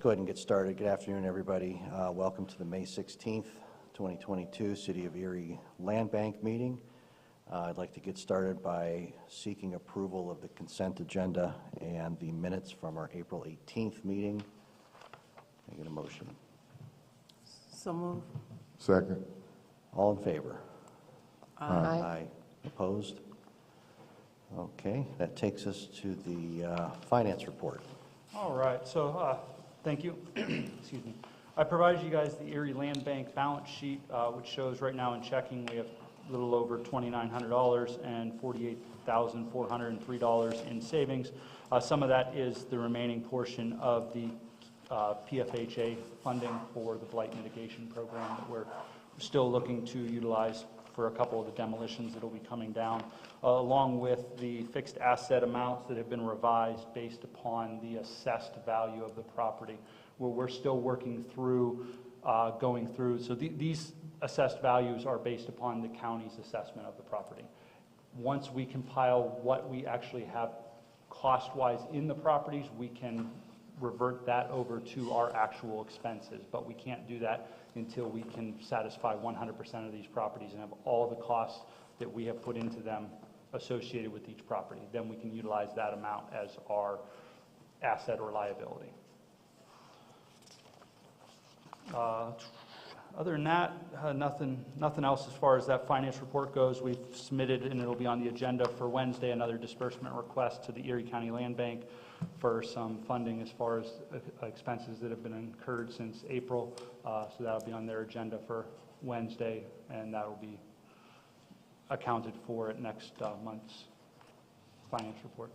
go ahead and get started. Good afternoon, everybody. Welcome to the May 16th, 2022 City of Erie Land Bank meeting. I'd like to get started by seeking approval of the consent agenda and the minutes from our April 18th meeting. Can I get a motion? So move. Second. All in favor? Aye. Opposed? Okay, that takes us to the finance report. All right, so thank you. Excuse me. I provided you guys the Erie Land Bank balance sheet, which shows right now in checking we have a little over $2,900 and $48,403 in savings. Some of that is the remaining portion of the PFHA funding for the blight mitigation program that we're still looking to utilize for a couple of the demolitions that will be coming down, along with the fixed asset amounts that have been revised based upon the assessed value of the property, where we're still working through, going through. So these assessed values are based upon the county's assessment of the property. Once we compile what we actually have cost-wise in the properties, we can revert that over to our actual expenses, but we can't do that until we can satisfy 100% of these properties and have all the costs that we have put into them associated with each property. Then we can utilize that amount as our asset or liability. Other than that, nothing else as far as that finance report goes. We've submitted, and it'll be on the agenda for Wednesday, another disbursement request to the Erie County Land Bank for some funding as far as expenses that have been incurred since April. So that'll be on their agenda for Wednesday, and that'll be accounted for at next month's finance report.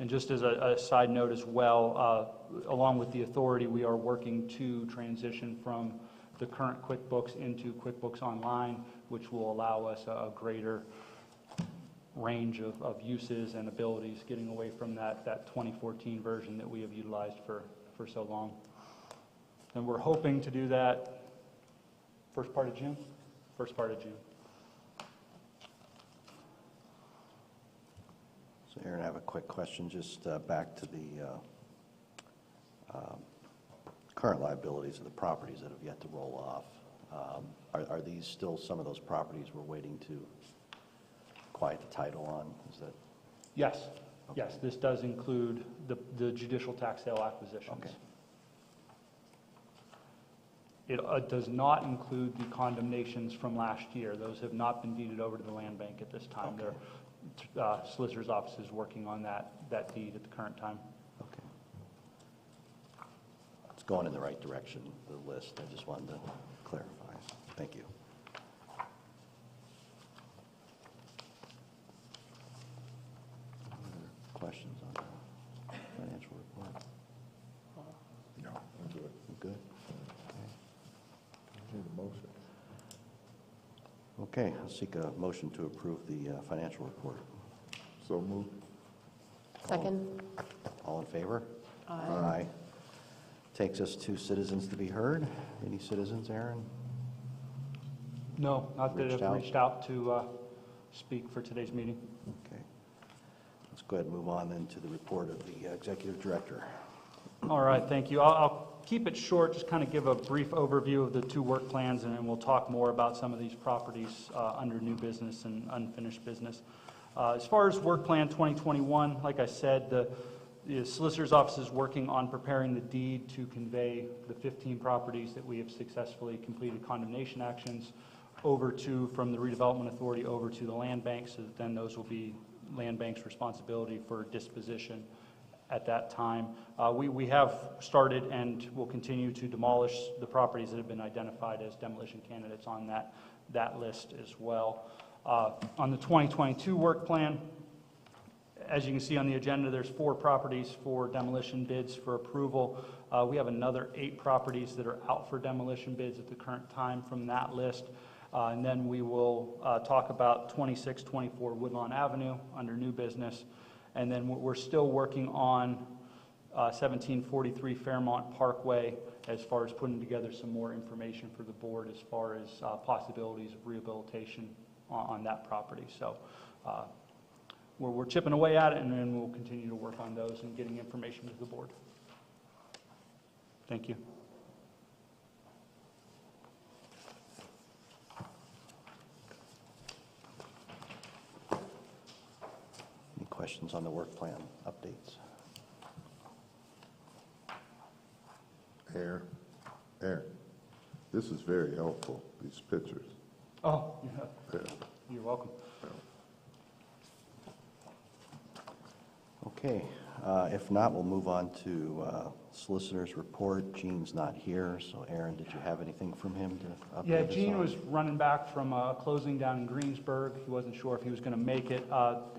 And just as a side note as well, along with the authority, we are working to transition from the current QuickBooks into QuickBooks Online, which will allow us a greater range of uses and abilities, getting away from that 2014 version that we have utilized for so long. And we're hoping to do that first part of June. So Aaron, I have a quick question, just back to the current liabilities of the properties that have yet to roll off. Are these still some of those properties we're waiting to quiet the title on? Is that? Yes. Okay. Yes, this does include the judicial tax sale acquisitions. Okay. It does not include the condemnations from last year. Those have not been deeded over to the land bank at this time. Okay. Their solicitor's office is working on that deed at the current time. Okay. It's going in the right direction, the list. I just wanted to clarify. Thank you. Other questions on the financial report? No, I'm good. You good? Need a motion. Okay, I'll seek a motion to approve the financial report. So moved. Second. All in favor? Aye. Takes us to citizens to be heard. Any citizens, Aaron? No, not that have reached out to speak for today's meeting. Okay. Let's go ahead and move on then to the report of the executive director. All right, thank you. I'll keep it short, just kind of give a brief overview of the two work plans, and then we'll talk more about some of these properties under new business and unfinished business. As far as work plan 2021, like I said, the solicitor's office is working on preparing the deed to convey the 15 properties that we have successfully completed condemnation actions over to, from the redevelopment authority over to the land bank, so that then those will be land bank's responsibility for disposition at that time. We have started and will continue to demolish the properties that have been identified as demolition candidates on that list as well. On the 2022 work plan, as you can see on the agenda, there's 4 properties for demolition bids for approval. We have another 8 properties that are out for demolition bids at the current time from that list. And then we will talk about 2624 Woodlawn Avenue under new business. And then we're still working on 1743 Fairmont Parkway as far as putting together some more information for the board as far as possibilities of rehabilitation on that property. So we're chipping away at it, and then we'll continue to work on those and getting information to the board. Thank you. Any questions on the work plan updates? Aaron, this is very helpful, these pictures. Oh, yeah. Yeah. You're welcome. Okay, if not, we'll move on to solicitor's report. Gene's not here, so Aaron, did you have anything from him to update Yeah, us Gene on? was running back from a closing down in Greensburg. He wasn't sure if he was going to make it.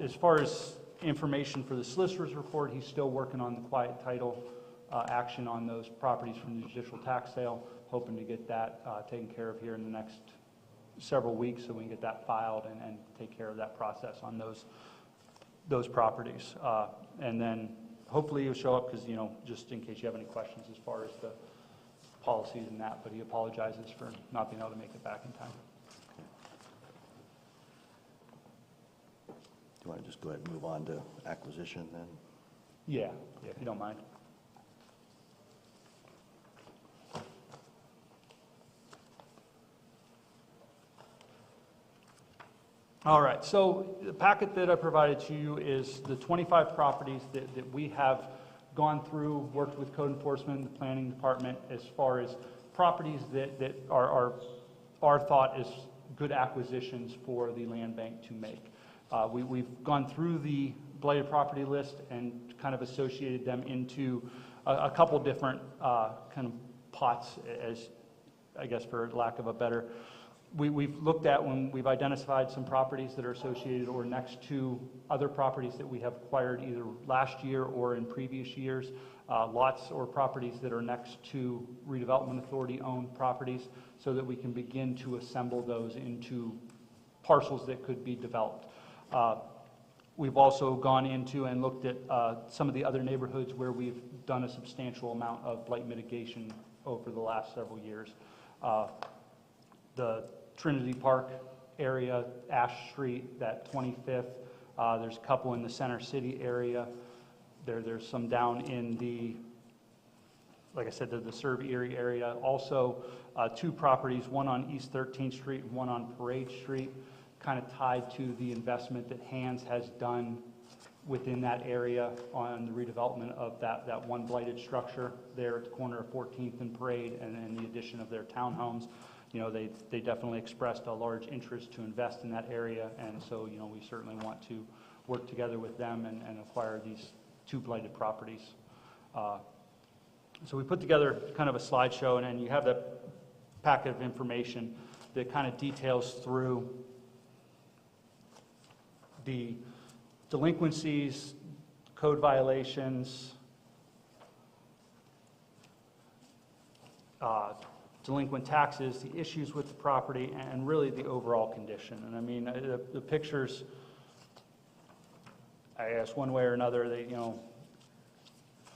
As far as information for the solicitor's report, he's still working on the quiet title action on those properties from the judicial tax sale, hoping to get that taken care of here in the next several weeks so we can get that filed and take care of that process on those properties. And then hopefully he'll show up because, you know, just in case you have any questions as far as the policies and that, but he apologizes for not being able to make it back in time. Do you want to just go ahead and move on to acquisition then? Yeah, if you don't mind. All right, so the packet that I provided to you is the 25 properties that we have gone through, worked with code enforcement and the planning department as far as properties that are our thought is good acquisitions for the land bank to make. We've gone through the blighted property list and kind of associated them into a couple different kind of pots, as I guess for lack of a better. We've looked at when we've identified some properties that are associated or next to other properties that we have acquired either last year or in previous years, lots or properties that are next to redevelopment authority owned properties so that we can begin to assemble those into parcels that could be developed. We've also gone into and looked at some of the other neighborhoods where we've done a substantial amount of blight mitigation over the last several years. The Trinity Park area, Ash Street, that 25th. There's a couple in the Center City area. There's some down in the, like I said, the Serve Erie area. Also, two properties, one on East 13th Street and one on Parade Street, kind of tied to the investment that Hands has done within that area on the redevelopment of that one blighted structure there at the corner of 14th and Parade, and the addition of their townhomes. You know, they definitely expressed a large interest to invest in that area, and so, you know, we certainly want to work together with them and acquire these two blighted properties. So we put together kind of a slideshow, and you have that packet of information that kind of details through the delinquencies, code violations, delinquent taxes, the issues with the property, and really the overall condition. And I mean, the pictures, I guess one way or another, they, you know,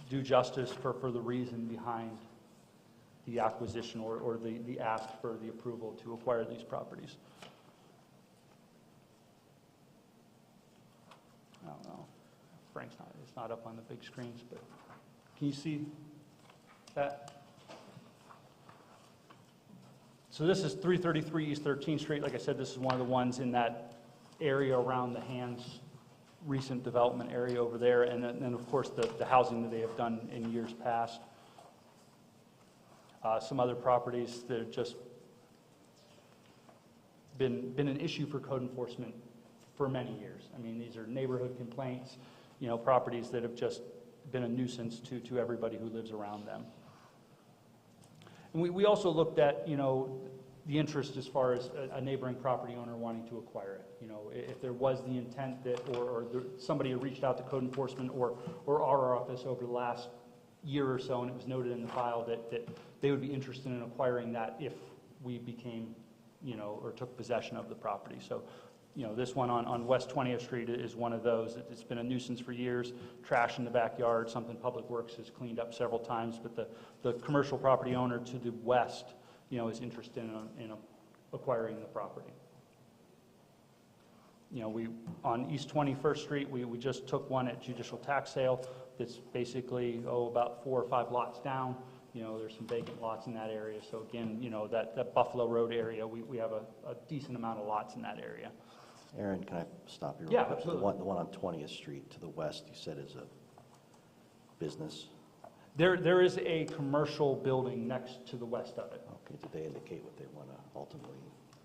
do justice for the reason behind the acquisition or the ask for the approval to acquire these properties. I don't know. Frank's not, it's not up on the big screens, but can you see that? So this is 333 East 13th Street. Like I said, this is one of the ones in that area around the Hands recent development area over there, and then of course the housing that they have done in years past. Some other properties that have just been an issue for code enforcement for many years. I mean, these are neighborhood complaints, you know, properties that have just been a nuisance to everybody who lives around them. And we also looked at, you know, the interest as far as a neighboring property owner wanting to acquire it. You know, if there was the intent that, somebody had reached out to code enforcement or our office over the last year or so, and it was noted in the file that they would be interested in acquiring that if we became, you know, or took possession of the property. So, you know, this one on West 20th Street is one of those. It's been a nuisance for years, trash in the backyard, something Public Works has cleaned up several times, but the commercial property owner to the west, you know, is interested in acquiring the property. on East 21st Street, we just took one at judicial tax sale that's basically, about 4 or 5 lots down. There's some vacant lots in that area. So again, that Buffalo Road area, we have a decent amount of lots in that area. Aaron, can I stop you? Yeah, real quick? absolutely. The one on 20th Street to the west, you said is a business. There is a commercial building next to the west of it. Okay, did they indicate what they want to ultimately?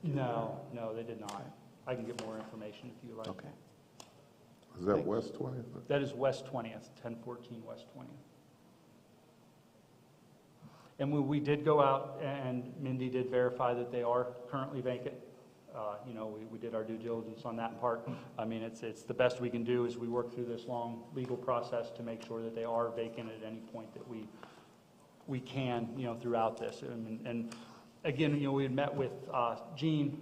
No, they did not. I can get more information if you like. Okay. Is that West 20th? That is West 20th, 1014 West 20th. And we did go out, and Mindy did verify that they are currently vacant. We did our due diligence on that part. I mean, it's the best we can do is we work through this long legal process to make sure that they are vacant at any point that we can, throughout this. And again, we had met with Gene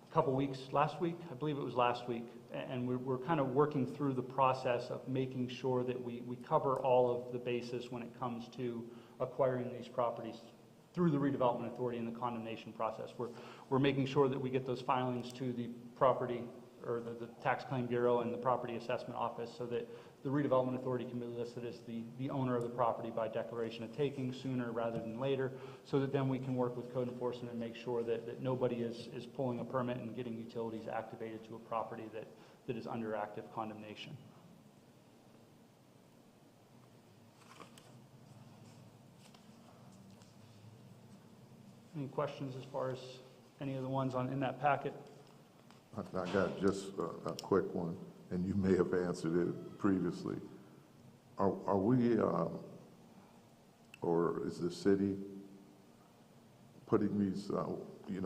a couple weeks, last week, I believe it was last week, and we're kind of working through the process of making sure that we cover all of the bases when it comes to acquiring these properties through the redevelopment authority and the condemnation process. We're making sure that we get those filings to the property or the tax claim bureau and the property assessment office so that the redevelopment authority can be listed as the owner of the property by declaration of taking sooner rather than later, so that then we can work with code enforcement and make sure that nobody is pulling a permit and getting utilities activated to a property that is under active condemnation. Any questions as far as any of the ones in that packet? I got just a quick one, and you may have answered it previously. Are we, or is the city putting these,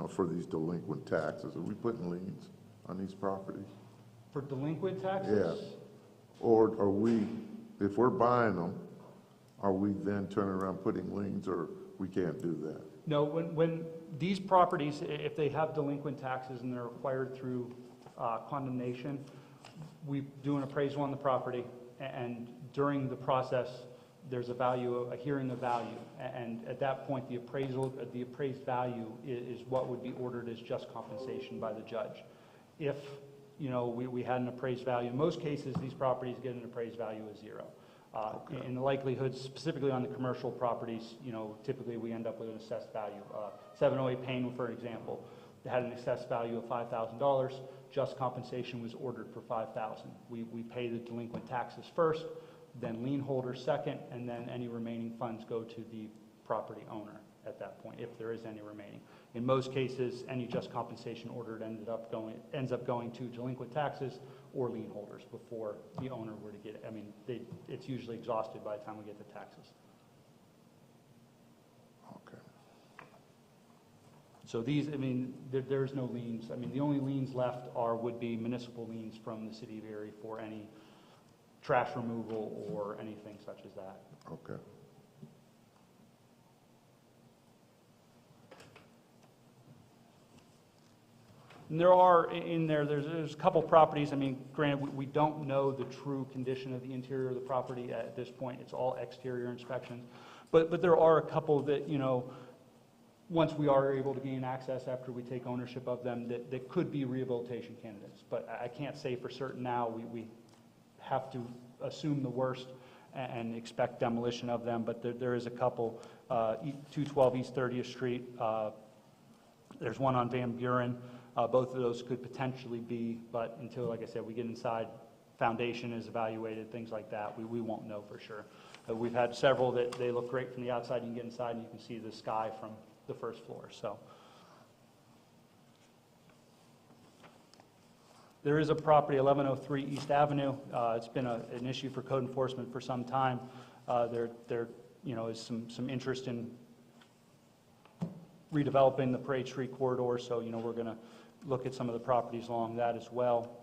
for these delinquent taxes, are we putting liens on these properties? For delinquent taxes? Yeah. Or are we, if we're buying them, are we then turning around putting liens, or we can't do that? No, when these properties, if they have delinquent taxes and they're acquired through condemnation, we do an appraisal on the property, and during the process, there's a hearing of value, and at that point, the appraised value is what would be ordered as just compensation by the judge. If, we had an appraised value, in most cases, these properties get an appraised value of 0. In the likelihood, specifically on the commercial properties, typically we end up with an assessed value. 708 Payne, for example, had an assessed value of $5,000. Just compensation was ordered for $5,000. We pay the delinquent taxes first, then lien holders second, and then any remaining funds go to the property owner at that point, if there is any remaining. In most cases, any just compensation ordered ends up going to delinquent taxes or lien holders before the owner were to get it. I mean, it's usually exhausted by the time we get the taxes. Okay. So these, there's no liens. The only liens left would be municipal liens from the city of Erie for any trash removal or anything such as that. Okay. And there are there's a couple properties, granted, we don't know the true condition of the interior of the property at this point. It's all exterior inspections. But there are a couple that, once we are able to gain access after we take ownership of them, that could be rehabilitation candidates. But I can't say for certain now. We have to assume the worst and expect demolition of them. But there is a couple, 212 East 30th Street. There's one on Van Buren. Both of those could potentially be, but until, like I said, we get inside, foundation is evaluated, things like that, we won't know for sure. We've had several that they look great from the outside. You can get inside and you can see the sky from the first floor. So there is a property, 1103 East Avenue. It's been an issue for code enforcement for some time. There is some interest in redeveloping the Parade Street corridor, so we're going to look at some of the properties along that as well.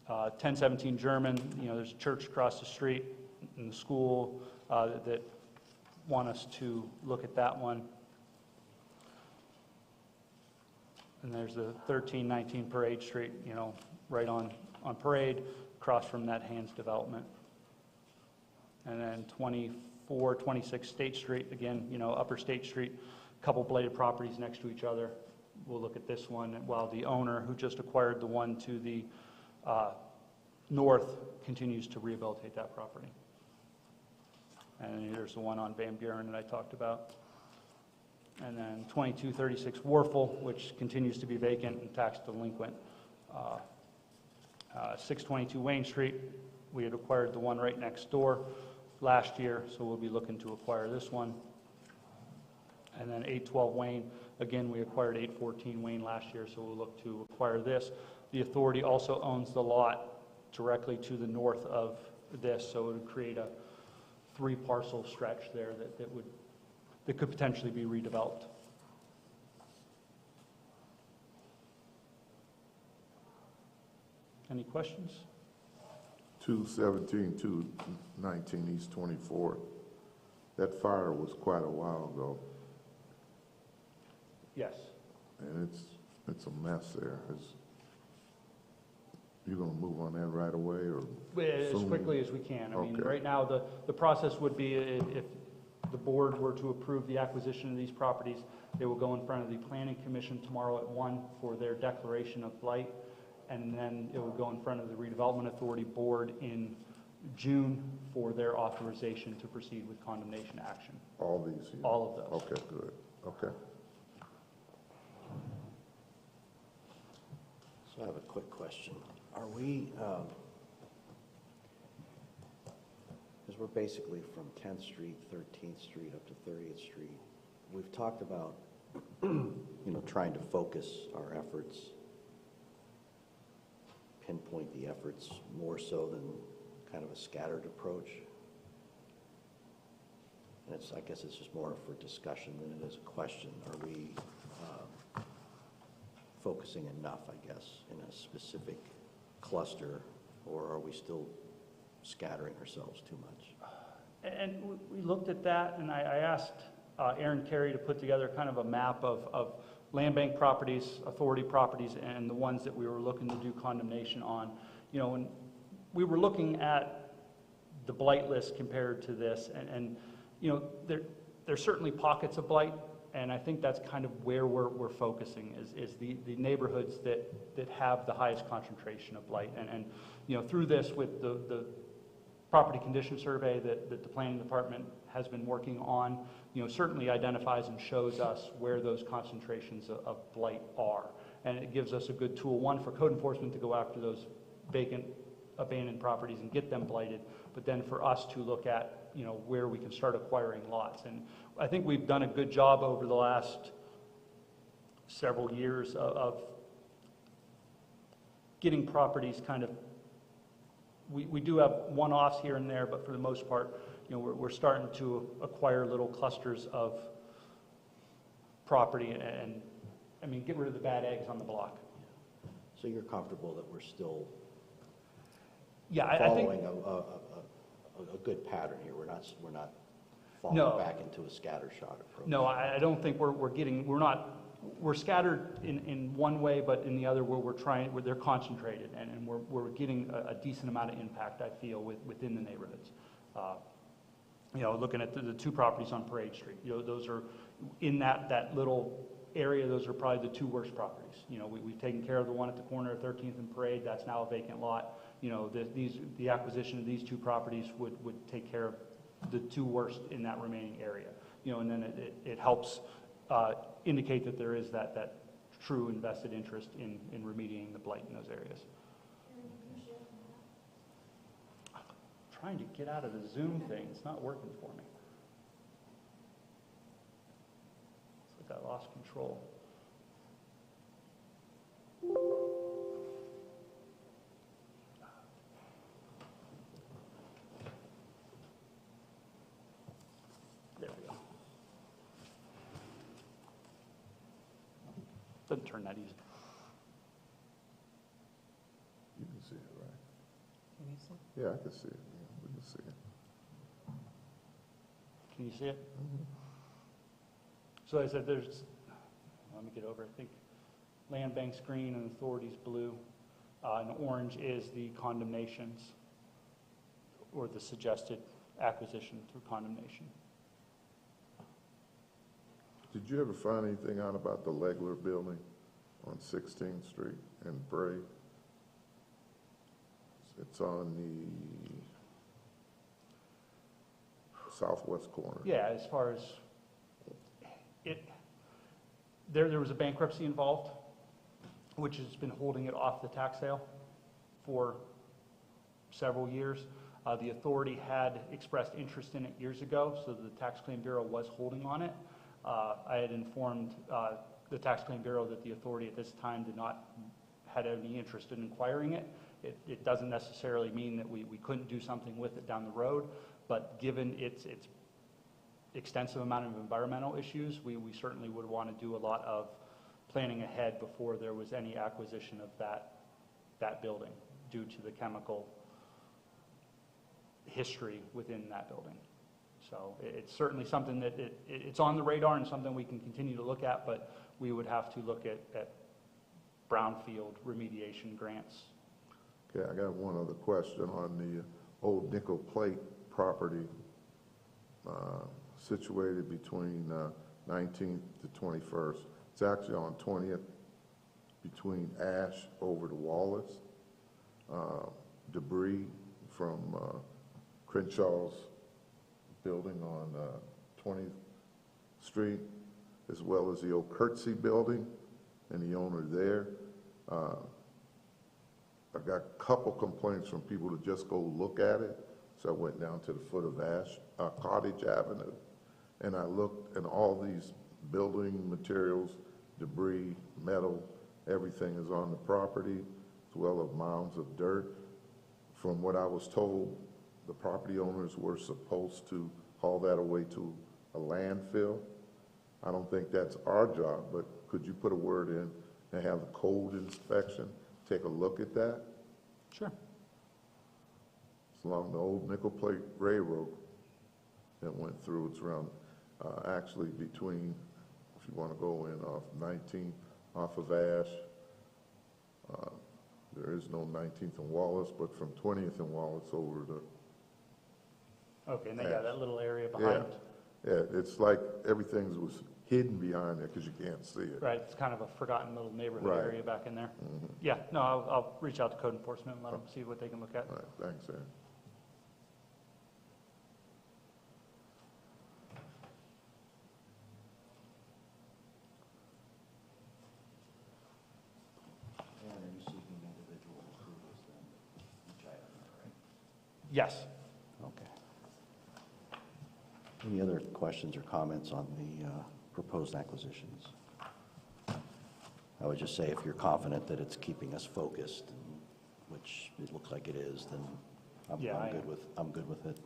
1017 German, there's a church across the street and the school that want us to look at that one. And there's the 1319 Parade Street, right on Parade, across from that Hands development. And then 2426 State Street, again, Upper State Street, couple bladed properties next to each other. we'll look at this one, while the owner, who just acquired the one to the north, continues to rehabilitate that property. And here's the one on Van Buren that I talked about. And then 2236 Warfel, which continues to be vacant and tax delinquent. 622 Wayne Street, we had acquired the one right next door last year, so we'll be looking to acquire this one. And then 812 Wayne, again, we acquired 814 Wayne last year, so we'll look to acquire this. The authority also owns the lot directly to the north of this, so it would create a 3-parcel stretch there that could potentially be redeveloped. Any questions? 217, 219 East 24th. That fire was quite a while ago, Yes. and it's a mess there. You gonna move on that right away, or As soon? quickly as we can. I mean, Okay. right now, the process would be if the board were to approve the acquisition of these properties, they will go in front of the Planning Commission tomorrow at 1 for their declaration of blight, and then it will go in front of the Redevelopment Authority Board in June for their authorization to proceed with condemnation action. All these? Yeah. All of those. Okay, good. Okay. So I have a quick question. Are we, because we're basically from 10th Street, 13th Street up to 30th Street, we've talked about, trying to focus our efforts, pinpoint the efforts more so than kind of a scattered approach. And I guess it's just more for discussion than it is a question. Are we focusing enough, I guess, in a specific cluster, or are we still scattering ourselves too much? And we looked at that, and I asked Aaron Carey to put together kind of a map of land bank properties, authority properties, and the ones that we were looking to do condemnation on. And we were looking at the blight list compared to this, and there's certainly pockets of blight, and I think that's kind of where we're focusing is the neighborhoods that have the highest concentration of blight. And through this, with the property condition survey that the planning department has been working on, certainly identifies and shows us where those concentrations of blight are. And it gives us a good tool, one, for code enforcement to go after those vacant, abandoned properties and get them blighted, but then for us to look at, where we can start acquiring lots. And I think we've done a good job over the last several years of getting properties kind of, we do have one-offs here and there, but for the most part, we're starting to acquire little clusters of property and get rid of the bad eggs on the block. So you're comfortable that we're still Yeah, I think, following a good pattern here? We're not falling No. back into a scattershot approach? no, I don't think we're scattered in one way, but in the other where they're concentrated, and we're getting a decent amount of impact, I feel, within the neighborhoods. Looking at the two properties on Parade Street, those are in that little area. Those are probably the two worst properties. We've taken care of the one at the corner of 13th and Parade. That's now a vacant lot. The acquisition of these two properties would take care of the two worst in that remaining area. And then it helps indicate that there is that true invested interest in remediating the blight in those areas. I'm trying to get out of the Zoom thing. It's not working for me. It's like I lost control. There we go. Doesn't turn that easy. You can see it, right? Can you see? Yeah, I can see it. Yeah, we can see it. Can you see it? So I said let me get over, I think land bank's green and authority's blue, and orange is the condemnations or the suggested acquisition through condemnation. Did you ever find anything out about the Legler building? on 16th Street and Bray. It's on the southwest corner. Yeah, as far as it, there was a bankruptcy involved, which has been holding it off the tax sale for several years. The authority had expressed interest in it years ago, so the Tax Claim Bureau was holding on it. I had informed the Tax Claim Bureau that the authority at this time did not had any interest in acquiring it. It doesn't necessarily mean that we couldn't do something with it down the road, but given its extensive amount of environmental issues, we certainly would want to do a lot of planning ahead before there was any acquisition of that building due to the chemical history within that building. So it's certainly something that it's on the radar and something we can continue to look at, but we would have to look at brownfield remediation grants. Okay, I got one other question on the old nickel plate property situated between 19th to 21st. It's actually on 20th between Ash over to Wallace. Debris from Crenshaw's building on 20th Street, as well as the old Curtsy building and the owner there. I got a couple complaints from people to just go look at it, so I went down to the foot of Cottage Avenue, and I looked, and all these building materials, debris, metal, everything is on the property, as well as mounds of dirt. From what I was told, the property owners were supposed to haul that away to a landfill. I don't think that's our job, but could you put a word in and have the code inspection take a look at that? Sure. It's along the old nickel plate railroad that went through. It's around, actually between, if you want to go in off 19th, off of Ash. There is no 19th and Wallace, but from 20th and Wallace over to. Okay, and they got that little area behind. Yeah, it's like everything was hidden behind there because you can't see it. Right, it's kind of a forgotten little neighborhood Right. area back in there. Yeah, no, I'll reach out to code enforcement and let them see what they can look at. All right, thanks, Aaron. And are you seeking individual approvals then, each item, right? Yes. Okay. Any other questions or comments on the proposed acquisitions? I would just say if you're confident that it's keeping us focused, which it looks like it is, then Yeah, I am. I'm good with it.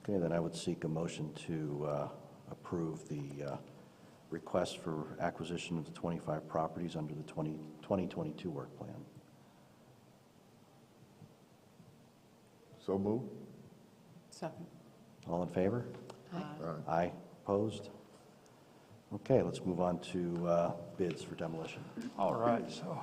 Okay, then I would seek a motion to approve the request for acquisition of the 25 properties under the 2022 work plan. So move. Second. All in favor? Aye. Aye. Opposed? Okay, let's move on to bids for demolition. All right, so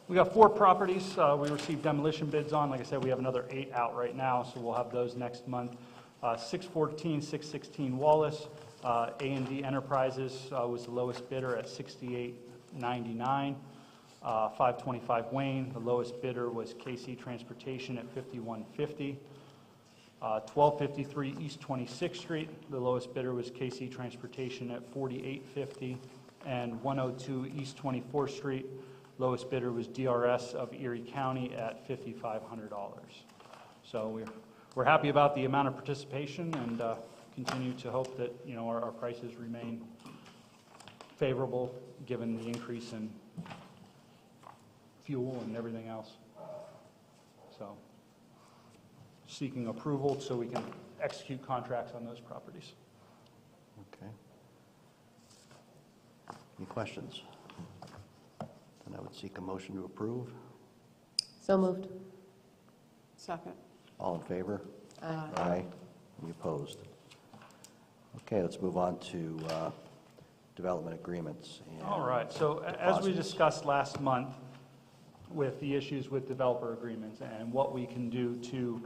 we got 4 properties we received demolition bids on. Like I said, we have another 8 out right now, so we'll have those next month. 614, 616 Wallace, A&D Enterprises was the lowest bidder at $68.99. 525 Wayne, the lowest bidder was KC Transportation at $51.50. 1253 East 26th Street, the lowest bidder was KC Transportation at $48.50. And 102 East 24th Street, lowest bidder was DRS of Erie County at $5,500. So we're happy about the amount of participation and continue to hope that, you know, our prices remain favorable given the increase in fuel and everything else. So seeking approval so we can execute contracts on those properties. Okay. Any questions? Then I would seek a motion to approve. So moved. Second. All in favor? Aye. Aye. Any opposed? Okay, let's move on to development agreements. and All right, so as we deposits. discussed last month with the issues with developer agreements and what we can do to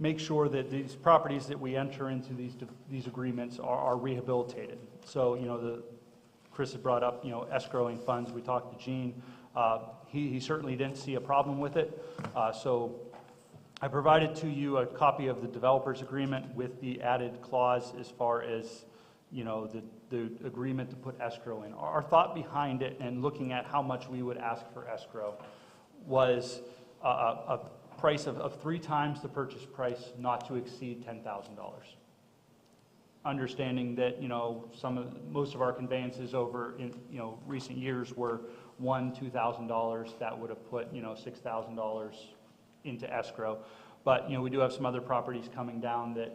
make sure that these properties that we enter into these agreements are rehabilitated. So, Chris had brought up, escrowing funds. We talked to Gene. He certainly didn't see a problem with it. So I provided to you a copy of the developer's agreement with the added clause as far as, the agreement to put escrow in. Our thought behind it and looking at how much we would ask for escrow was a price of 3 times the purchase price, not to exceed $10,000. Understanding that, most of our conveyances over in, recent years were $1,000, $2,000. That would have put, $6,000 into escrow. But, we do have some other properties coming down that,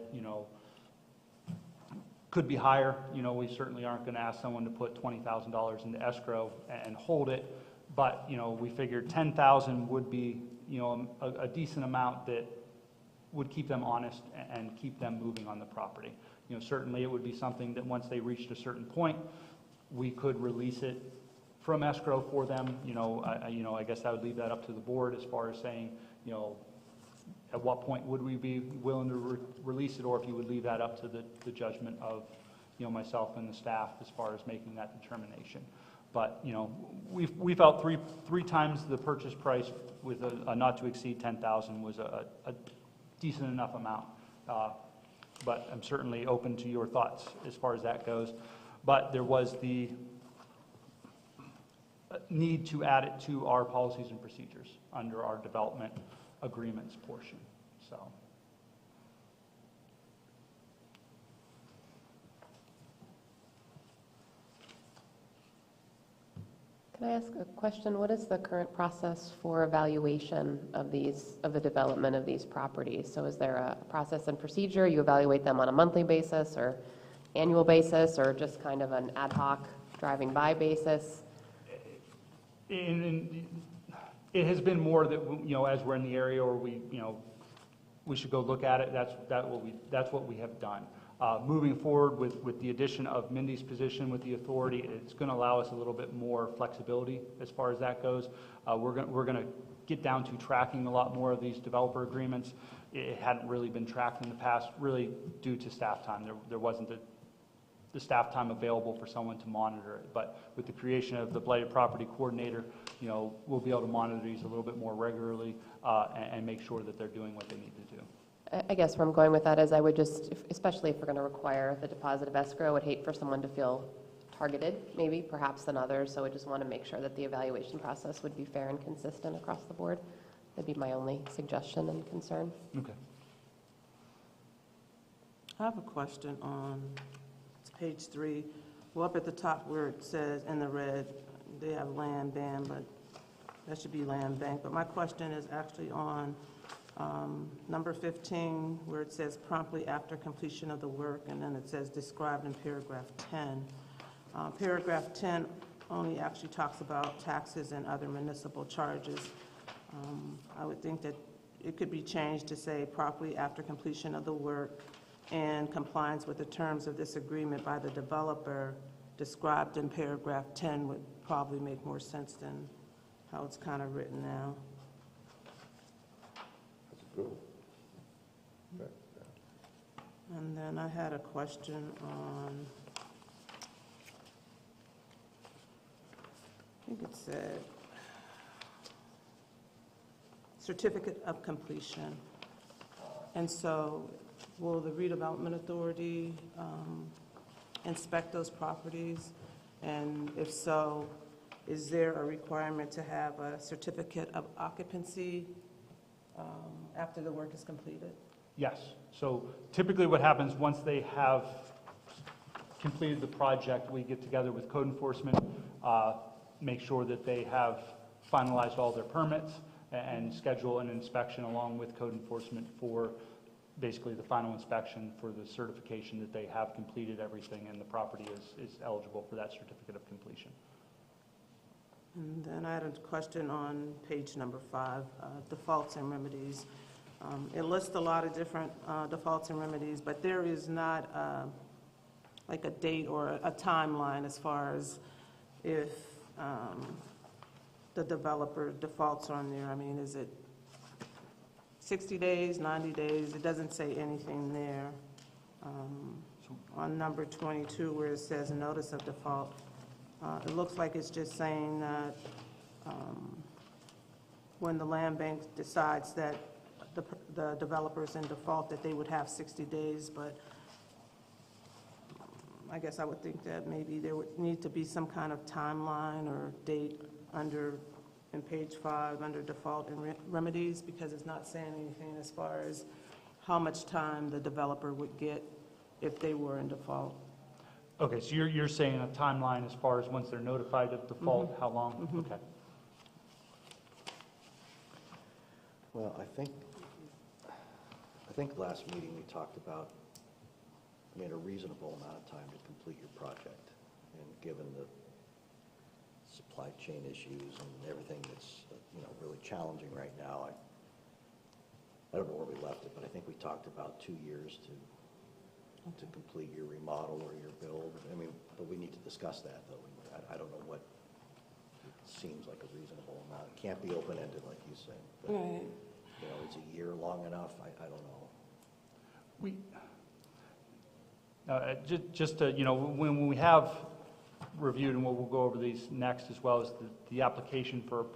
could be higher. We certainly aren't going to ask someone to put $20,000 into escrow and hold it. But, we figured $10,000 would be, a decent amount that would keep them honest and keep them moving on the property. Certainly it would be something that once they reached a certain point, we could release it from escrow for them. I guess I would leave that up to the board as far as saying, at what point would we be willing to release it, or if you would leave that up to the judgment of, myself and the staff as far as making that determination. But, we felt three times the purchase price with a not to exceed $10,000 was a decent enough amount. But I'm certainly open to your thoughts as far as that goes. But there was the need to add it to our policies and procedures under our development agreements portion. So. Can I ask a question? What is the current process for evaluation of the development of these properties? So is there a process and procedure? You evaluate them on a monthly basis or annual basis, or just kind of an ad hoc driving by basis? It has been more that, as we're in the area, or we should go look at it. That's what we have done. Moving forward with the addition of Mindy's position with the authority, it's going to allow us a little bit more flexibility as far as that goes. We're going to get down to tracking a lot more of these developer agreements. It hadn't really been tracked in the past, really due to staff time. There wasn't the staff time available for someone to monitor it. But with the creation of the Blighted Property Coordinator, we'll be able to monitor these a little bit more regularly and make sure that they're doing what they need to do. I guess where I'm going with that is I would just, especially if we're going to require the deposit of escrow, I would hate for someone to feel targeted, maybe, perhaps than others. So I just want to make sure that the evaluation process would be fair and consistent across the board. That'd be my only suggestion and concern. Okay. I have a question on page 3. Well, up at the top where it says in the red, they have land ban, but that should be land bank. But my question is actually on number 15, where it says promptly after completion of the work, and then it says described in paragraph 10. Paragraph 10 only actually talks about taxes and other municipal charges. I would think that it could be changed to say promptly after completion of the work and compliance with the terms of this agreement by the developer described in paragraph 10 would probably make more sense than how it's kind of written now. Good. And then I had a question on, I think it said, certificate of completion. And so will the redevelopment authority inspect those properties? And if so, is there a requirement to have a certificate of occupancy after the work is completed? Yes. So typically what happens once they have completed the project, we get together with code enforcement, make sure that they have finalized all their permits and schedule an inspection along with code enforcement for basically the final inspection for the certification that they have completed everything and the property is eligible for that certificate of completion. And then I had a question on page number 5, defaults and remedies. It lists a lot of different defaults and remedies, but there is not like a date or a timeline as far as if the developer defaults on there. I mean, is it 60 days, 90 days, it doesn't say anything there. On number 22, where it says notice of default, it looks like it's just saying that when the land bank decides that the developer's in default, that they would have 60 days, but I guess I would think that maybe there would need to be some kind of timeline or date in page 5, under default and remedies, because it's not saying anything as far as how much time the developer would get if they were in default. Okay, so you're saying a timeline as far as once they're notified of default, how long? Okay. Well, I think last meeting we talked about, I mean, a reasonable amount of time to complete your project. And given the supply chain issues and everything that's, really challenging right now, I don't know where we left it, but I think we talked about 2 years to complete your remodel or your build. I mean, but we need to discuss that, though. I don't know what seems like a reasonable amount. It can't be open-ended, like you said. But, Right. is a year long enough? I don't know. Just to, when we have reviewed, and we'll go over these next, as well as the application for,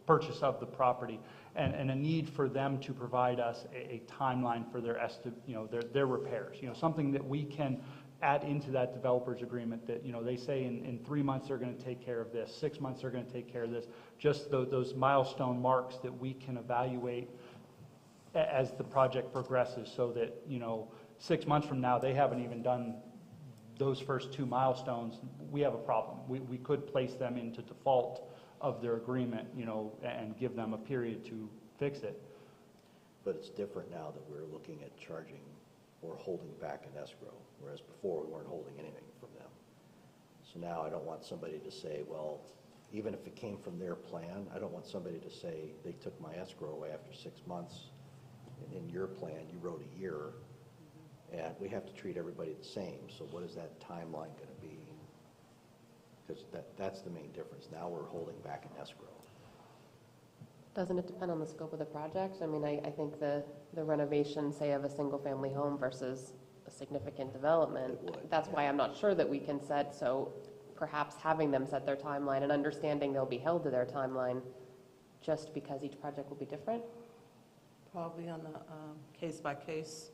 purchase of the property, and a need for them to provide us a timeline for their repairs, something that we can add into that developer's agreement that, they say in 3 months they're going to take care of this, 6 months they're going to take care of this, just those milestone marks that we can evaluate as the project progresses, so that, 6 months from now, they haven't even done those first 2 milestones, we have a problem. We could place them into default of their agreement, and give them a period to fix it. But it's different now that we're looking at charging or holding back an escrow, whereas before we weren't holding anything from them. So now I don't want somebody to say, well, even if it came from their plan, I don't want somebody to say they took my escrow away after 6 months. In your plan, you wrote a year, and we have to treat everybody the same. So what is that timeline going to be? Because that's the main difference. Now we're holding back an escrow. Doesn't it depend on the scope of the project? I mean, I think the renovation, say, of a single-family home versus a significant development, It would, that's why I'm not sure that we can set, so perhaps having them set their timeline and understanding they'll be held to their timeline just because each project will be different? Probably on a case-by-case,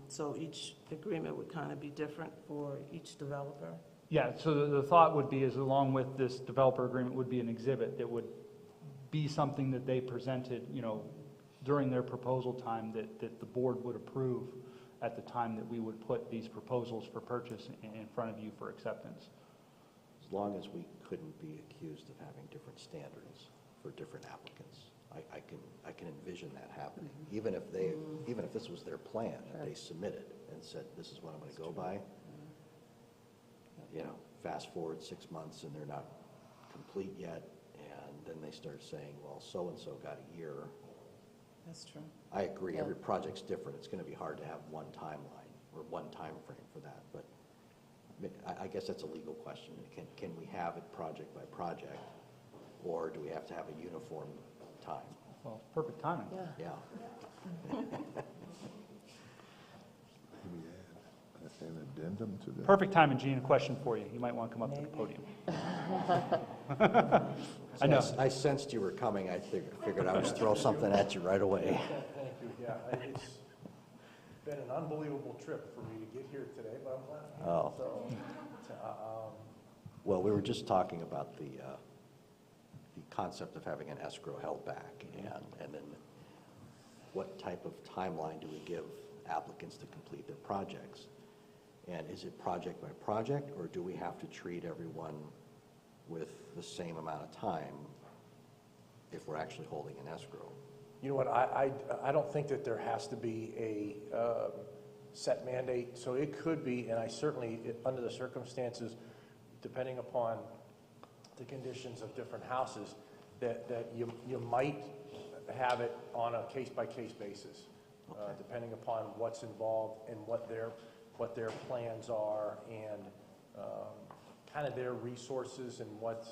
so each agreement would kind of be different for each developer. Yeah, so the thought would be, is along with this developer agreement would be an exhibit that would be something that they presented, during their proposal time, that the board would approve at the time that we would put these proposals for purchase in front of you for acceptance. As long as we couldn't be accused of having different standards for different applicants. I can envision that happening, even if this was their plan, that they submitted and said, this is what I'm going to go by. Fast forward 6 months and they're not complete yet, and then they start saying, well, so-and-so got a year. That's true. I agree, Yeah. every project's different. It's going to be hard to have one timeline or one time frame for that, but I guess that's a legal question. Can we have it project by project, or do we have to have a uniform time? Well, perfect timing. Yeah. Yeah. Maybe add an addendum to that. Perfect timing, Gene, a question for you. You might want to come up to the podium. I know. I sensed you were coming. I figured I would just throw something at you right away. Thank you, yeah, it's been an unbelievable trip for me to get here today, but I'm glad. Oh. So, Well, we were just talking about the concept of having an escrow held back, and then what type of timeline do we give applicants to complete their projects? And is it project by project, or do we have to treat everyone with the same amount of time if we're actually holding an escrow? you know what, I don't think that there has to be a set mandate, so it could be, and I certainly, under the circumstances, depending upon the conditions of different houses, that you might have it on a case-by-case basis, depending upon what's involved and what their plans are, and kind of their resources and what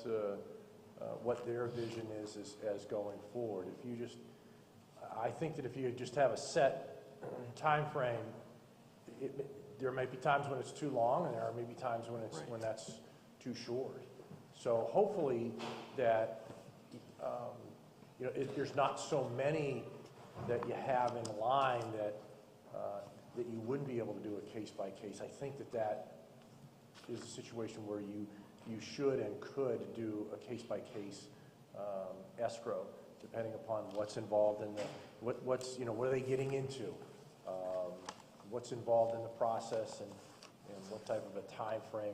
their vision is as going forward. If you just, I think that if you just have a set time frame, there may be times when it's too long, and there are maybe times when it's, when that's too short. So hopefully that, you know, there's not so many that you have in line that, that you wouldn't be able to do a case by case. I think that that is a situation where you should and could do a case by case escrow, depending upon what's involved in the, what's, you know, what are they getting into? What's involved in the process, and what type of a time frame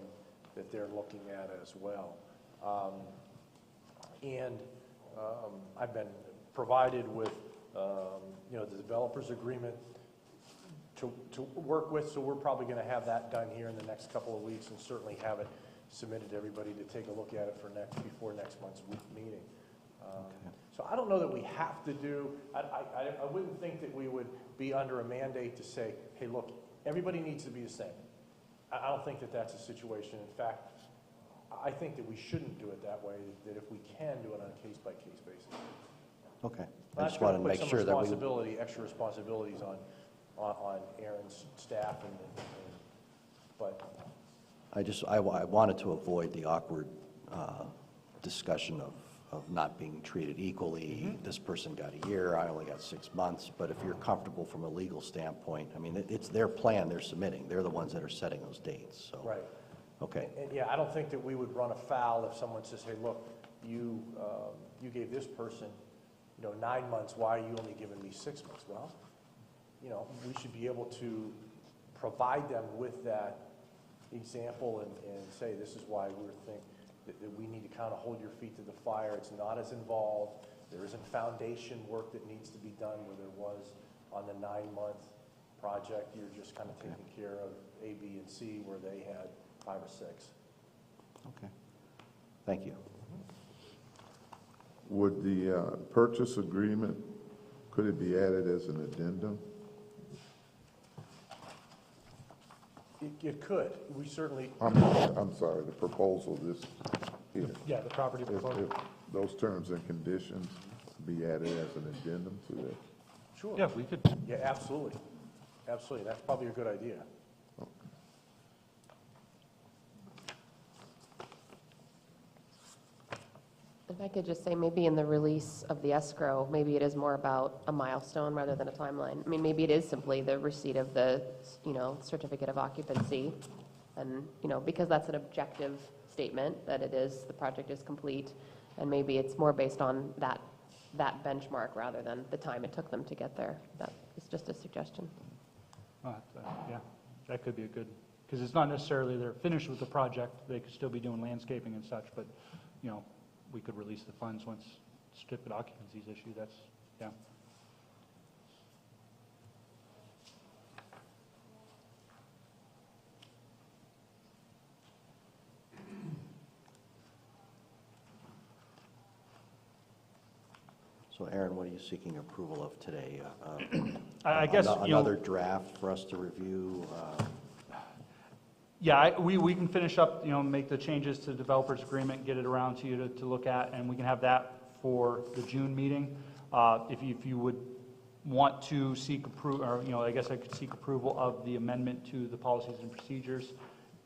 that they're looking at as well. I've been provided with, you know, the developer's agreement to work with, so we're probably going to have that done here in the next couple of weeks, and certainly have it submitted to everybody to take a look at it for before next month's meeting. So I don't know that we have to do, I wouldn't think that we would be under a mandate to say, hey, look, everybody needs to be the same. I don't think that that's a situation. In fact, I think that we shouldn't do it that way, that if we can do it on a case-by-case basis. Okay. I That's just going wanted to to put make some sure that we, responsibility, extra responsibilities on Aaron's staff, but I wanted to avoid the awkward discussion of not being treated equally. This person got a year, I only got 6 months. But if you're comfortable from a legal standpoint, I mean, it's their plan they're submitting. They're the ones that are setting those dates, so. right. Okay, And yeah, I don't think that we would run afoul if someone says, hey, look, you gave this person, you know, 9 months, why are you only giving me 6 months? Well, you know, we should be able to provide them with that example and say, this is why we're thinking that we need to kind of hold your feet to the fire. It's not as involved. There isn't foundation work that needs to be done where there was on the 9-month project. You're just kind of taking care of A, B, and C where they had 5 or 6. okay. Thank you. Would the purchase agreement, could it be added as an addendum? It could. We certainly, I'm sorry, the proposal, this here. Yeah, the property proposal. If those terms and conditions be added as an addendum to this? sure. Yeah, we could, Yeah, absolutely. Absolutely. That's probably a good idea. If I could just say, maybe in the release of the escrow, maybe it is more about a milestone rather than a timeline. I mean, maybe it is simply the receipt of the, you know, certificate of occupancy. And, you know, because that's an objective statement that it is, the project is complete. And maybe it's more based on that benchmark rather than the time it took them to get there. That is just a suggestion. yeah, that could be a good, because it's not necessarily they're finished with the project. They could still be doing landscaping and such, but, you know, we could release the funds once certificate of occupancy is issued. That's, yeah. So Aaron, what are you seeking approval of today? I guess, you know, Another draft for us to review? yeah, we can finish up, you know, make the changes to the developer's agreement, get it around to you to look at, and we can have that for the June meeting. If you would want to seek approval, or, you know, I guess I could seek approval of the amendment to the policies and procedures,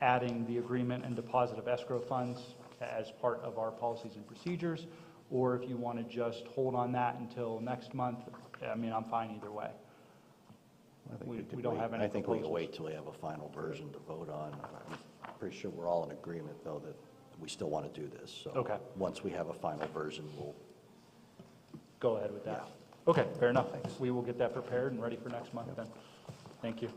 adding the agreement and deposit of escrow funds as part of our policies and procedures, or if you want to just hold on that until next month, I mean, I'm fine either way. I think We could don't wait. have any I think we can proposals. wait till we have a final version to vote on. I'm pretty sure we're all in agreement, though, that we still want to do this. So Okay. once we have a final version, we'll, Go ahead with that. Okay, fair enough. We will get that prepared and ready for next month then. Thank you.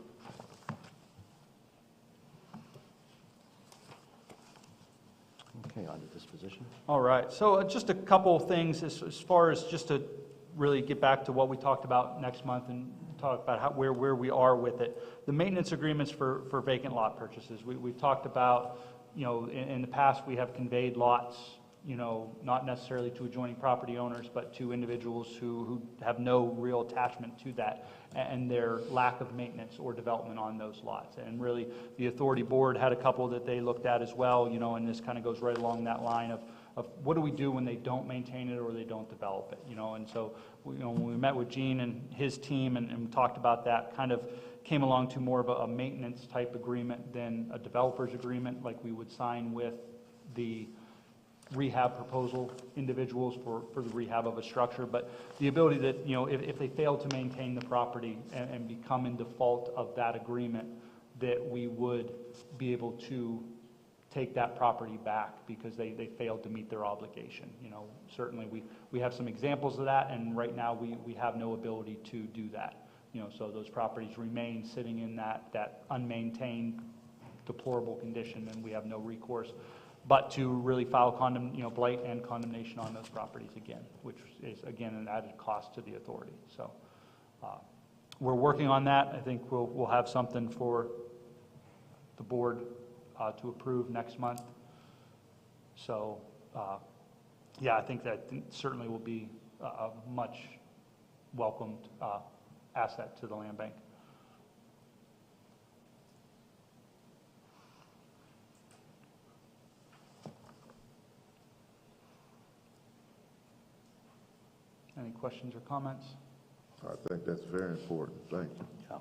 okay, on to disposition. All right, so just a couple of things as far as just to really get back to what we talked about next month and talk about where we are with it. The maintenance agreements for vacant lot purchases. We've talked about, you know, in the past, we have conveyed lots, you know, not necessarily to adjoining property owners, but to individuals who have no real attachment to that and their lack of maintenance or development on those lots. And really, the authority board had a couple that they looked at as well, you know, and this kind of goes right along that line of what do we do when they don't maintain it or they don't develop it, you know? And so, when we met with Gene and his team and talked about that, kind of came along to more of a maintenance type agreement than a developer's agreement like we would sign with the rehab proposal individuals for the rehab of a structure, but the ability that, you know, if they fail to maintain the property and become in default of that agreement, that we would be able to take that property back because they failed to meet their obligation. You know, certainly we have some examples of that, and right now we have no ability to do that. You know, so those properties remain sitting in that unmaintained, deplorable condition, and we have no recourse but to really file blight and condemnation on those properties again, which is, again, an added cost to the authority. So we're working on that. I think we'll have something for the board to approve next month. So, yeah, I think that certainly will be a much welcomed asset to the land bank. Any questions or comments? I think that's very important. Thank you.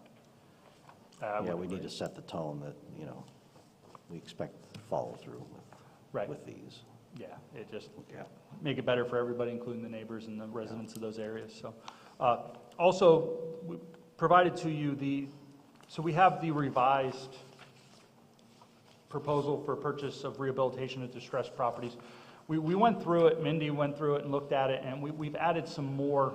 Yeah, we need to set the tone that, you know, we expect follow through Right. with these. Yeah, it just make it better for everybody, including the neighbors and the residents of those areas. So, also, we provided to you so we have the revised proposal for purchase of rehabilitation of distressed properties. We went through it, Mindy went through it and looked at it, and we've added some more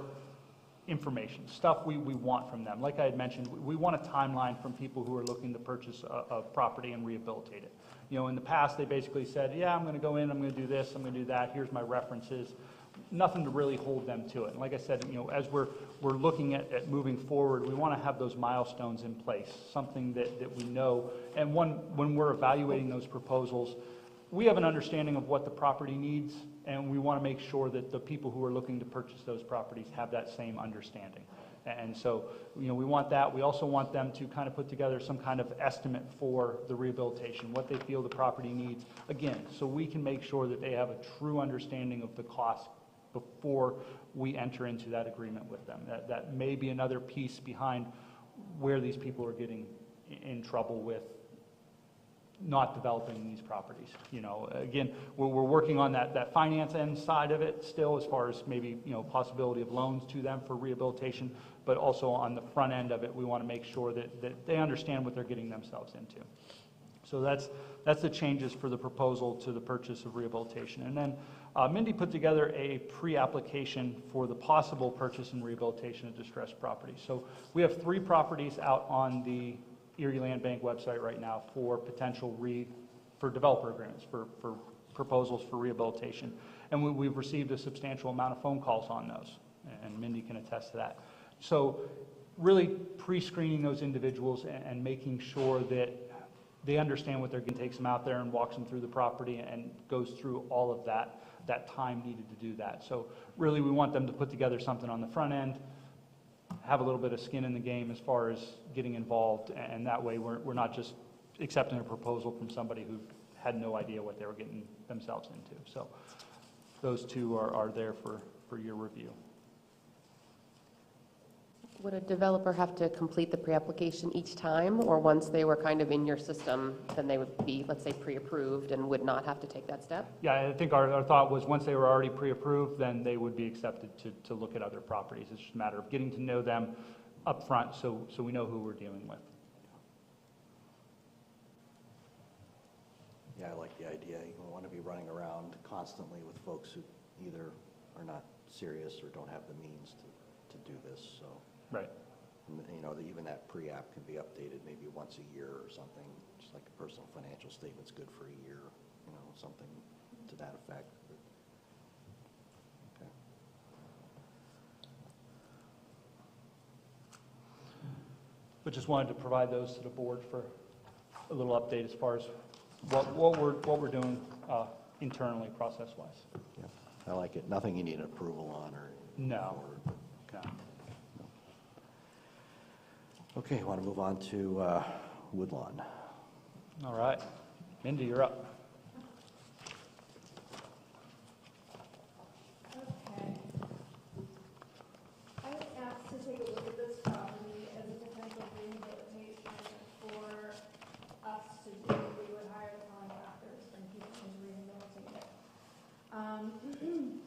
information, stuff we want from them. Like I had mentioned, we want a timeline from people who are looking to purchase a property and rehabilitate it. You know, in the past, they basically said, yeah, I'm going to go in, I'm going to do this, I'm going to do that, here's my references. Nothing to really hold them to it. And like I said, you know, as we're looking at moving forward, we want to have those milestones in place, something that we know. And when we're evaluating those proposals, we have an understanding of what the property needs, and we want to make sure that the people who are looking to purchase those properties have that same understanding. And so, you know, we want that. We also want them to kind of put together some kind of estimate for the rehabilitation, what they feel the property needs, again, so we can make sure that they have a true understanding of the cost before we enter into that agreement with them. That may be another piece behind where these people are getting in trouble with not developing these properties. You know, again, we're working on that finance end side of it still, as far as maybe, you know, possibility of loans to them for rehabilitation, but also on the front end of it, we want to make sure that they understand what they're getting themselves into. So that's the changes for the proposal to the purchase of rehabilitation. And then Mindy put together a pre-application for the possible purchase and rehabilitation of distressed properties. So we have 3 properties out on the Erie Land Bank website right now for potential for developer agreements, for proposals for rehabilitation. And we've received a substantial amount of phone calls on those, and Mindy can attest to that. So really pre-screening those individuals and making sure that they understand what they're going to, takes them out there and walks them through the property and goes through all of that time needed to do that. So really we want them to put together something on the front end, have a little bit of skin in the game as far as getting involved, and that way we're not just accepting a proposal from somebody who had no idea what they were getting themselves into. So those 2 are there for your review. Would a developer have to complete the pre-application each time, or once they were kind of in your system, then they would be, let's say, pre-approved and would not have to take that step? Yeah, I think our thought was once they were already pre-approved, then they would be accepted to look at other properties. It's just a matter of getting to know them up front so we know who we're dealing with. Yeah, I like the idea. You don't want to be running around constantly with folks who either are not serious or don't have the means to do this, so. Right. And, you know, even that pre-app can be updated maybe once a year or something, just like a personal financial statement's good for a year, you know, something to that effect. Okay. But just wanted to provide those to the board for a little update as far as what we're doing internally, process-wise. Yeah, I like it. Nothing you need approval on or? No. No. Okay, I want to move on to Woodlawn. All right. Mindy, you're up.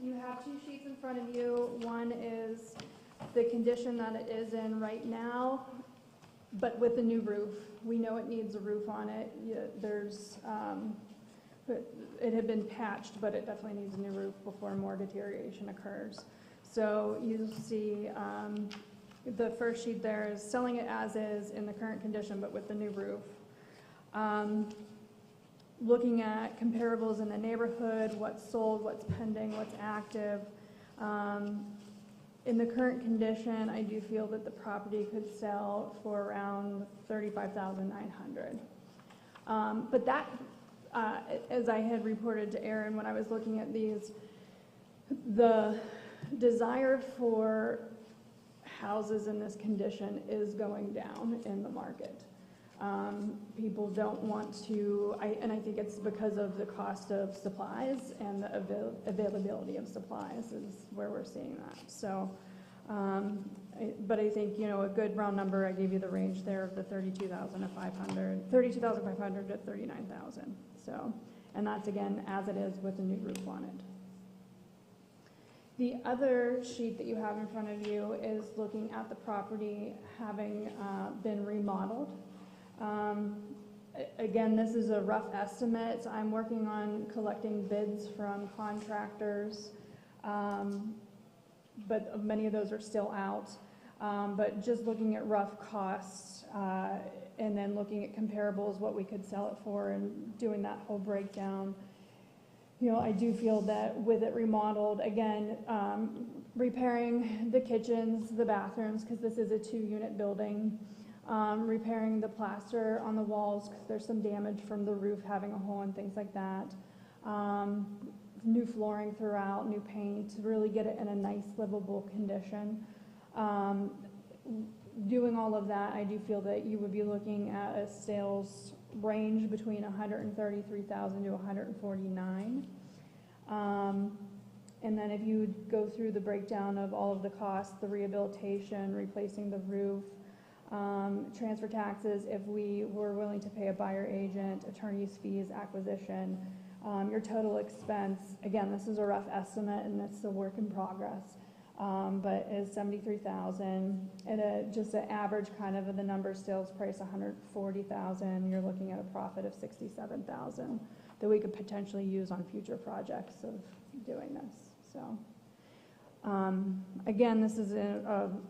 You have two sheets in front of you. One is the condition that it is in right now, but with the new roof. We know it needs a roof on it. It had been patched, but it definitely needs a new roof before more deterioration occurs. So you'll see the first sheet there is selling it as is in the current condition, but with the new roof. Looking at comparables in the neighborhood, what's sold, what's pending, what's active. In the current condition, I do feel that the property could sell for around $35,900. But that, as I had reported to Aaron when I was looking at these, the desire for houses in this condition is going down in the market. People don't want to, and I think it's because of the cost of supplies and the availability of supplies is where we're seeing that. So, but I think, you know, a good round number, I gave you the range there of the $32,500 to $39,000. So, and that's again, as it is with a new roof on it. The other sheet that you have in front of you is looking at the property having been remodeled. Again, this is a rough estimate. I'm working on collecting bids from contractors, but many of those are still out. But just looking at rough costs and then looking at comparables, what we could sell it for, and doing that whole breakdown. You know, I do feel that with it remodeled, again, repairing the kitchens, the bathrooms, because this is a 2-unit building, repairing the plaster on the walls because there's some damage from the roof having a hole and things like that, new flooring throughout, new paint, to really get it in a nice livable condition. Doing all of that, I do feel that you would be looking at a sales range between $133,000 to $149,000. And then if you would go through the breakdown of all of the costs, the rehabilitation, replacing the roof, transfer taxes, if we were willing to pay a buyer agent, attorney's fees, acquisition, your total expense, again, this is a rough estimate and it's a work in progress, but is $73,000, and just an average kind of the number sales price $140,000. You're looking at a profit of $67,000 that we could potentially use on future projects of doing this. So again, this is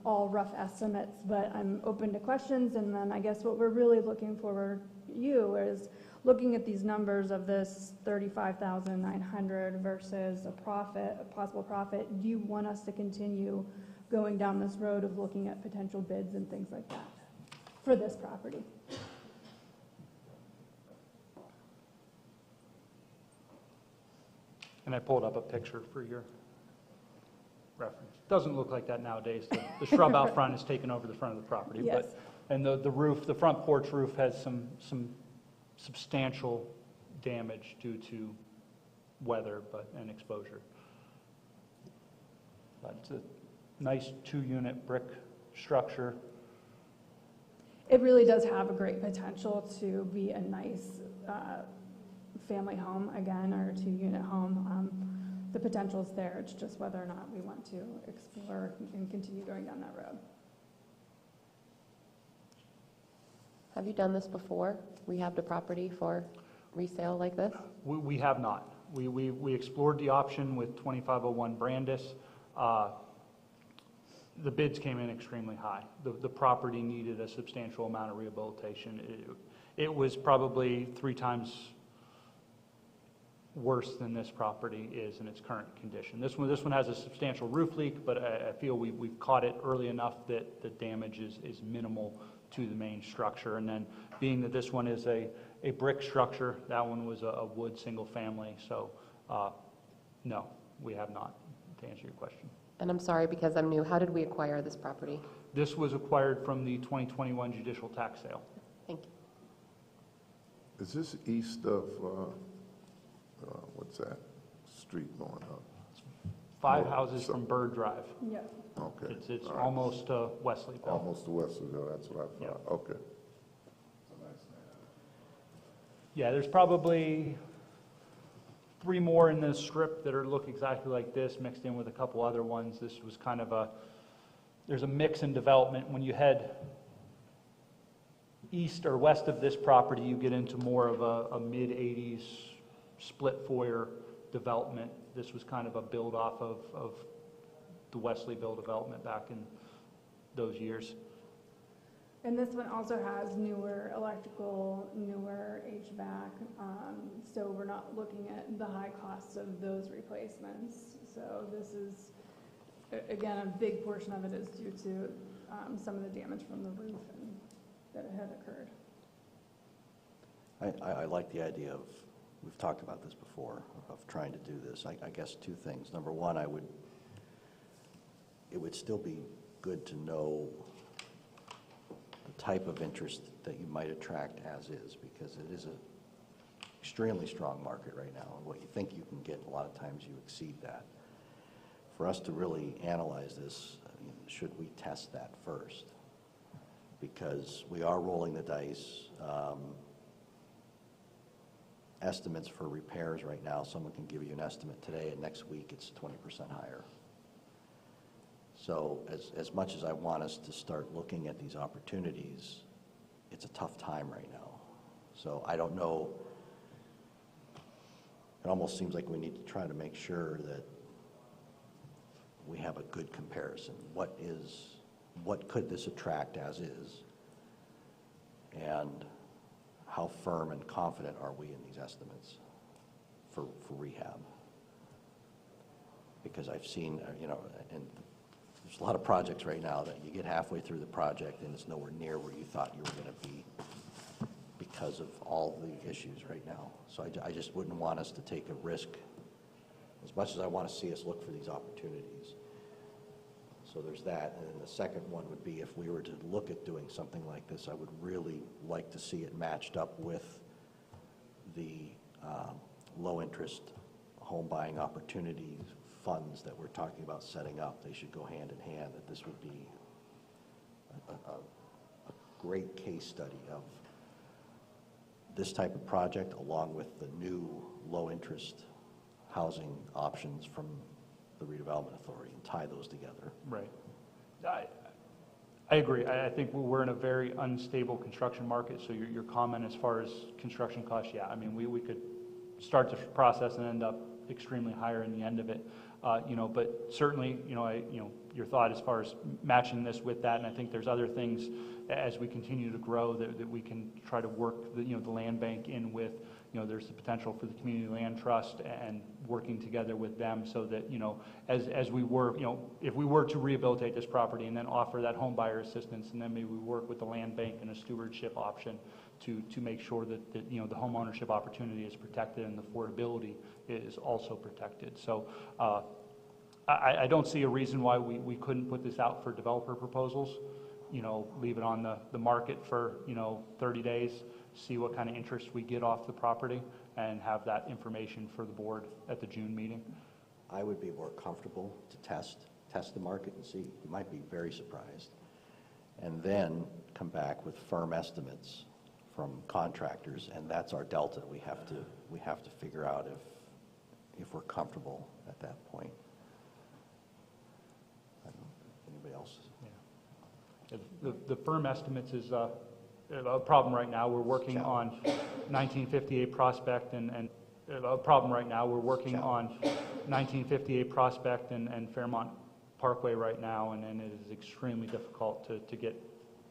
all rough estimates, but I'm open to questions. And then I guess what we're really looking for you is looking at these numbers of this $35,900 versus a profit, a possible profit. Do you want us to continue going down this road of looking at potential bids and things like that for this property? And I pulled up a picture for your reference. Doesn't look like that nowadays. The shrub out front has taken over the front of the property. Yes. And the roof, the front porch roof has some substantial damage due to weather and exposure. But it's a nice 2-unit brick structure. It really does have a great potential to be a nice family home again, or a 2-unit home. The potential is there. It's just whether or not we want to explore and continue going down that road. Have you done this before? Rehabbed a property for resale like this? We have not. We explored the option with 2501 Brandis. The bids came in extremely high. The property needed a substantial amount of rehabilitation. It was probably 3 times worse than this property is in its current condition. This one has a substantial roof leak, but I feel we've caught it early enough that the damage is minimal to the main structure. And then being that this one is a brick structure, that one was a wood single family. So no, we have not, to answer your question. And I'm sorry, because I'm new, how did we acquire this property? This was acquired from the 2021 judicial tax sale. Thank you. Is this east of, what's that street going up? 5 houses from Bird Drive. Yeah. Okay. It's all right. almost Wesleyville. Almost to Wesleyville, that's what I thought. Okay. Yeah, there's probably 3 more in the strip that look exactly like this, mixed in with a couple other ones. This was kind of there's a mix in development. When you head east or west of this property, you get into more of a mid-'80s split foyer development. This was kind of a build off of the Wesleyville development back in those years. And this one also has newer electrical, newer HVAC, so we're not looking at the high costs of those replacements. So this is, again, a big portion of it is due to some of the damage from the roof and that had occurred. I like the idea of, we've talked about this before, of trying to do this. I guess 2 things. Number one, it would still be good to know the type of interest that you might attract as is, because it is an extremely strong market right now, and what you think you can get, a lot of times you exceed that. For us to really analyze this, I mean, should we test that first? Because we are rolling the dice. Estimates for repairs right now, someone can give you an estimate today, and next week it's 20% higher. So as much as I want us to start looking at these opportunities, it's a tough time right now. So I don't know, it almost seems like we need to try to make sure that we have a good comparison. What could this attract as is? And how firm and confident are we in these estimates for rehab? Because I've seen, and there's a lot of projects right now that you get halfway through the project and it's nowhere near where you thought you were going to be because of all the issues right now. So I just wouldn't want us to take a risk, as much as I want to see us look for these opportunities. So there's that. And then the second one would be, if we were to look at doing something like this, I would really like to see it matched up with the low-interest home buying opportunity funds that we're talking about setting up. They should go hand in hand, that this would be a great case study of this type of project along with the new low-interest housing options from the redevelopment authority, and tie those together. Right. I agree. I think we're in a very unstable construction market, so your comment as far as construction costs, yeah, I mean, we could start the process and end up extremely higher in the end of it. But certainly, your thought as far as matching this with that, and I think there's other things as we continue to grow that we can try to work the land bank in with. There's the potential for the community land trust and working together with them so that, as we were, if we were to rehabilitate this property and then offer that home buyer assistance, and then maybe we work with the land bank and a stewardship option to make sure that the home ownership opportunity is protected and the affordability is also protected. So I don't see a reason why we couldn't put this out for developer proposals, leave it on the market for, 30 days, see what kind of interest we get off the property, and have that information for the board at the June meeting. I would be more comfortable to test the market and see. You might be very surprised. And then come back with firm estimates from contractors, and that's our delta. We have to figure out if we're comfortable at that point. I don't know, anybody else? Yeah. The firm estimates is a problem right now. We're working on 1958 Prospect and a problem right now. We're working on 1958 Prospect and Fairmont Parkway right now, and it is extremely difficult to get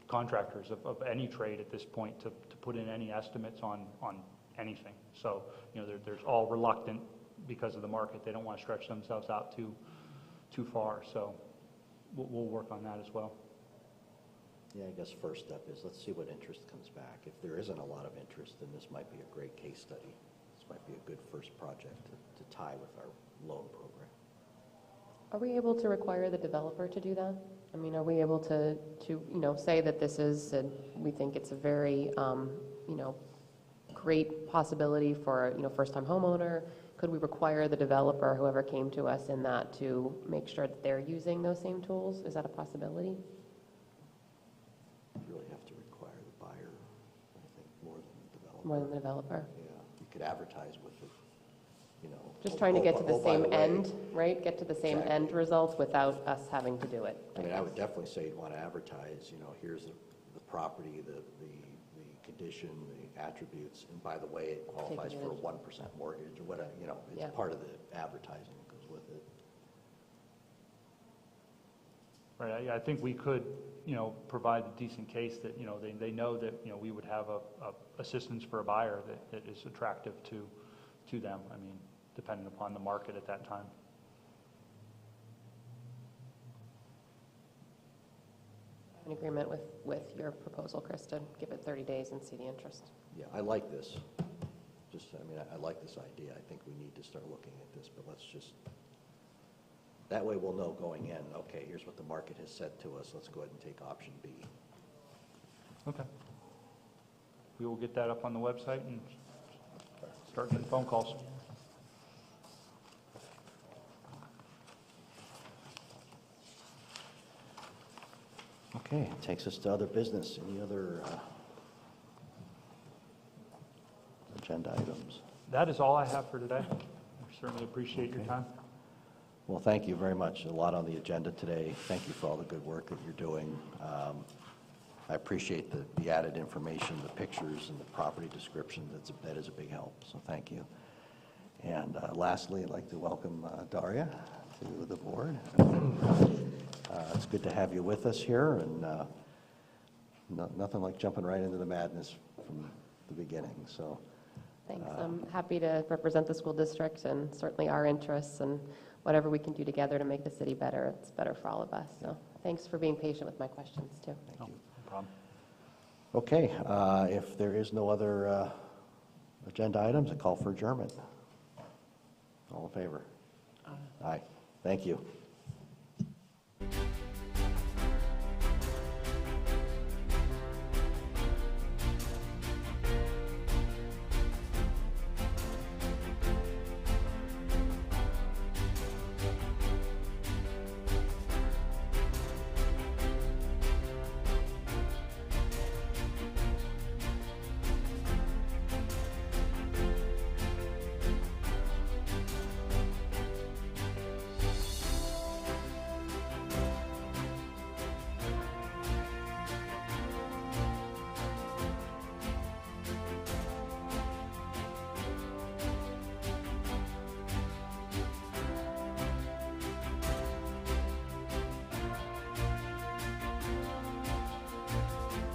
contractors of any trade at this point to put in any estimates on anything. So, there's all reluctant because of the market. They don't want to stretch themselves out too far. So we'll work on that as well. Yeah, I guess first step is let's see what interest comes back. If there isn't a lot of interest, then this might be a great case study. This might be a good first project to tie with our loan program. Are we able to require the developer to do that? I mean, are we able to say that this is, we think it's a very, great possibility for, first-time homeowner? Could we require the developer, whoever came to us in that, to make sure that they're using those same tools? Is that a possibility? You really have to require the buyer, I think, more than the developer. More than the developer? Yeah, you could advertise with you know. Just trying to get to the by same way, end, right? Get to the same end Exactly. result without us having to do it. I mean, I would definitely say you'd want to advertise, you know, here's the property, the condition, the attributes, and by the way, it qualifies for a advantage. 1% mortgage or whatever, you know, Yeah. it's part of the advertising that goes with it. Right, I think we could, you know, provide a decent case that, you know, they know that, you know, we would have a assistance for a buyer that is attractive to them, I mean, depending upon the market at that time. I'm in agreement with your proposal, Chris, to give it 30 days and see the interest. Yeah, I like this. Just, I mean, I like this idea. I think we need to start looking at this, but let's just, that way we'll know going in, okay, here's what the market has said to us. Let's go ahead and take option B. Okay. We will get that up on the website and start getting phone calls. Okay, takes us to other business. Any other agenda items? That is all I have for today. I certainly appreciate your time. Well, thank you very much. A lot on the agenda today. Thank you for all the good work that you're doing. I appreciate the added information, the pictures, and the property description. That is a big help, so thank you. And lastly, I'd like to welcome Daria to the board. It's good to have you with us here, and nothing like jumping right into the madness from the beginning, so. Thanks. I'm happy to represent the school district and certainly our interests, and whatever we can do together to make the city better, it's better for all of us. So thanks for being patient with my questions, too. Thank you. No problem. Okay, if there is no other agenda items, a call for adjournment. All in favor? Aye. Thank you.